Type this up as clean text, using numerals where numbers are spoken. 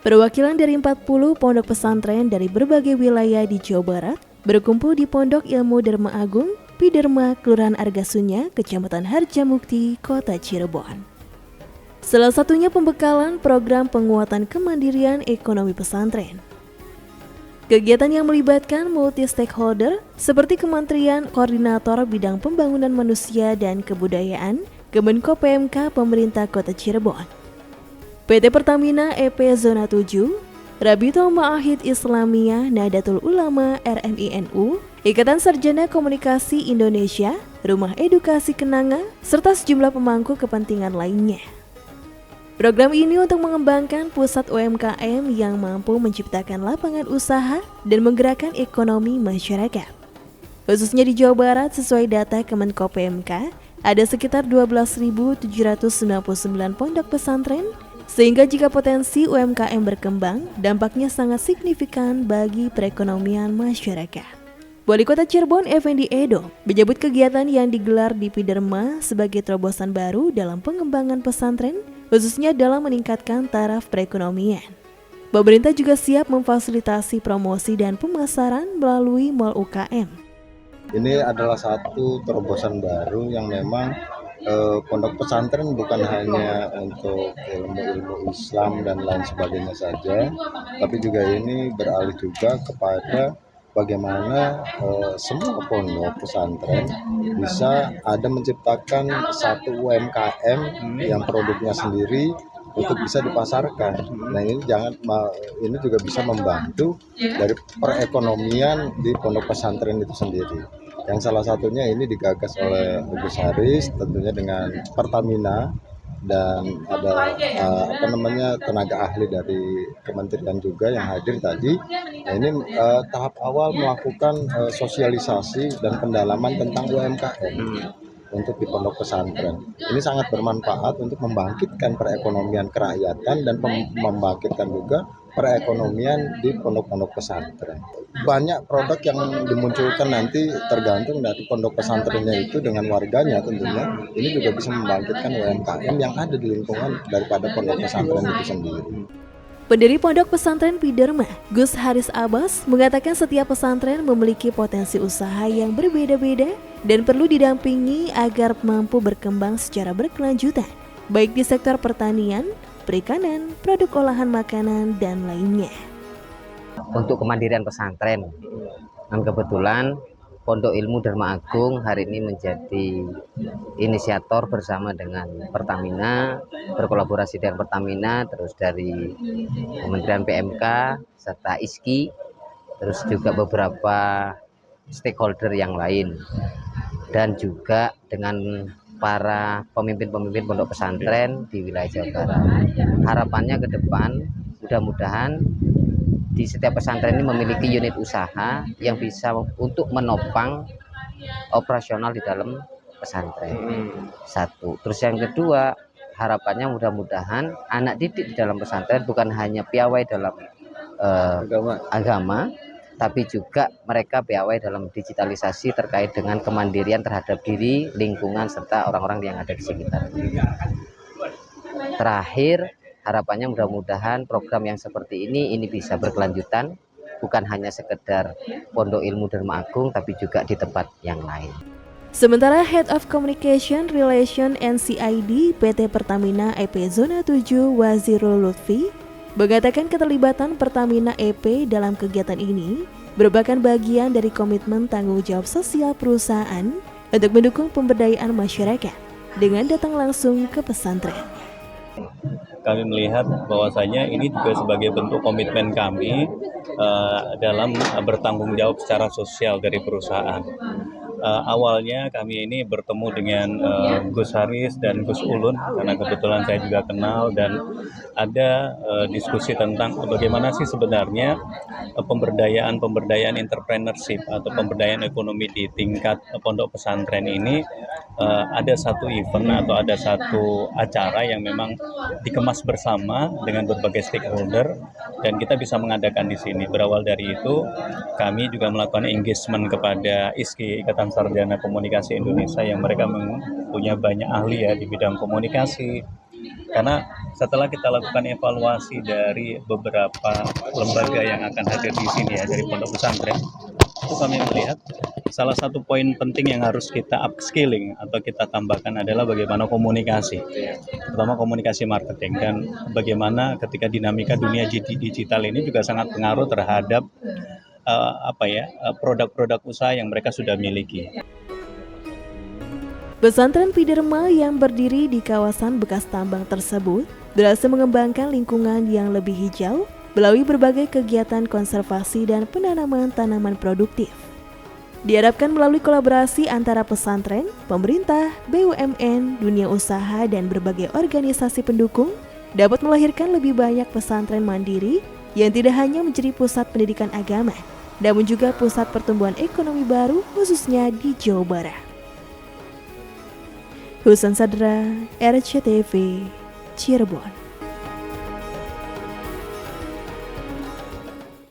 Perwakilan dari 40 pondok pesantren dari berbagai wilayah di Jawa Barat berkumpul di Pondok Ilmu Dharma Agung, Piderma, Kelurahan Argasunya, Kecamatan Harjamukti, Kota Cirebon. Salah satunya pembekalan program penguatan kemandirian ekonomi pesantren. Kegiatan yang melibatkan multi-stakeholder seperti Kementerian Koordinator Bidang Pembangunan Manusia dan Kebudayaan, Kemenko PMK Pemerintah Kota Cirebon, PT Pertamina EP Zona 7, Rabito Ma'ahid Islamiyah Nahdlatul Ulama RMINU, Ikatan Sarjana Komunikasi Indonesia, Rumah Edukasi Kenanga, serta sejumlah pemangku kepentingan lainnya. Program ini untuk mengembangkan pusat UMKM yang mampu menciptakan lapangan usaha dan menggerakkan ekonomi masyarakat. Khususnya di Jawa Barat, sesuai data Kemenko PMK, ada sekitar 12.799 pondok pesantren, sehingga jika potensi UMKM berkembang, dampaknya sangat signifikan bagi perekonomian masyarakat. Wali Kota Cirebon Effendi Edo menyebut kegiatan yang digelar di Piderma sebagai terobosan baru dalam pengembangan pesantren, khususnya dalam meningkatkan taraf perekonomian. Pemerintah juga siap memfasilitasi promosi dan pemasaran melalui Mall UKM. Ini adalah satu terobosan baru yang memang pondok pesantren bukan hanya untuk ilmu-ilmu Islam dan lain sebagainya saja, tapi juga ini beralih juga kepada bagaimana semua pondok pesantren bisa ada menciptakan satu UMKM yang produknya sendiri untuk bisa dipasarkan. Nah ini juga bisa membantu dari perekonomian di pondok pesantren itu sendiri. Yang salah satunya ini digagas oleh Gus Haris, tentunya dengan Pertamina, dan ada tenaga ahli dari kementerian juga yang hadir tadi. Nah, ini tahap awal melakukan sosialisasi dan pendalaman tentang UMKM untuk di pondok pesantren. Ini sangat bermanfaat untuk membangkitkan perekonomian kerakyatan dan membangkitkan juga perekonomian di pondok-pondok pesantren. Banyak produk yang dimunculkan nanti tergantung dari pondok pesantrennya itu dengan warganya tentunya. Ini juga bisa membangkitkan UMKM yang ada di lingkungan daripada pondok pesantren itu sendiri. Pendiri Pondok Pesantren Piderma, Gus Haris Abbas, mengatakan setiap pesantren memiliki potensi usaha yang berbeda-beda dan perlu didampingi agar mampu berkembang secara berkelanjutan, baik di sektor pertanian, perikanan, produk olahan makanan, dan lainnya. Untuk kemandirian pesantren, dan kebetulan Pondok Ilmu Dharma Agung hari ini menjadi inisiator bersama dengan Pertamina, berkolaborasi dengan Pertamina, terus dari Kementerian PMK serta ISKI, terus juga beberapa stakeholder yang lain, dan juga dengan para pemimpin-pemimpin pondok pesantren di wilayah Jawa Barat. Harapannya ke depan mudah-mudahan di setiap pesantren ini memiliki unit usaha yang bisa untuk menopang operasional di dalam pesantren. Satu. Terus yang kedua, harapannya mudah-mudahan anak didik di dalam pesantren bukan hanya piawai dalam agama, tapi juga mereka piawai dalam digitalisasi terkait dengan kemandirian terhadap diri, lingkungan, serta orang-orang yang ada di sekitar. Terakhir, harapannya mudah-mudahan program yang seperti ini bisa berkelanjutan, bukan hanya sekedar Pondok Ilmu Dharma Agung, tapi juga di tempat yang lain. Sementara Head of Communication Relation NCID PT Pertamina EP Zona 7 Wazirul Lutfi mengatakan keterlibatan Pertamina EP dalam kegiatan ini merupakan bagian dari komitmen tanggung jawab sosial perusahaan untuk mendukung pemberdayaan masyarakat dengan datang langsung ke pesantren. Kami melihat bahwasanya ini juga sebagai bentuk komitmen kami dalam bertanggung jawab secara sosial dari perusahaan. Awalnya kami ini bertemu dengan Gus Haris dan Gus Ulun karena kebetulan saya juga kenal, dan ada diskusi tentang bagaimana sih sebenarnya pemberdayaan entrepreneurship atau pemberdayaan ekonomi di tingkat pondok pesantren ini. Ada satu event atau ada satu acara yang memang dikemas bersama dengan berbagai stakeholder, dan kita bisa mengadakan di sini. Berawal dari itu, kami juga melakukan engagement kepada ISKI, Ikatan Sarjana Komunikasi Indonesia, yang mereka punya banyak ahli ya di bidang komunikasi. Karena setelah kita lakukan evaluasi dari beberapa lembaga yang akan hadir di sini ya, dari pondok pesantren, itu kami melihat salah satu poin penting yang harus kita upskilling atau kita tambahkan adalah bagaimana komunikasi, terutama komunikasi marketing, dan bagaimana ketika dinamika dunia digital ini juga sangat pengaruh terhadap produk-produk usaha yang mereka sudah miliki. Pesantren Piderma yang berdiri di kawasan bekas tambang tersebut berhasil mengembangkan lingkungan yang lebih hijau melalui berbagai kegiatan konservasi dan penanaman tanaman produktif. Diharapkan melalui kolaborasi antara pesantren, pemerintah, BUMN, dunia usaha, dan berbagai organisasi pendukung dapat melahirkan lebih banyak pesantren mandiri yang tidak hanya menjadi pusat pendidikan agama, namun juga pusat pertumbuhan ekonomi baru khususnya di Jawa Barat. Husan Sadra, RCTV, Cirebon.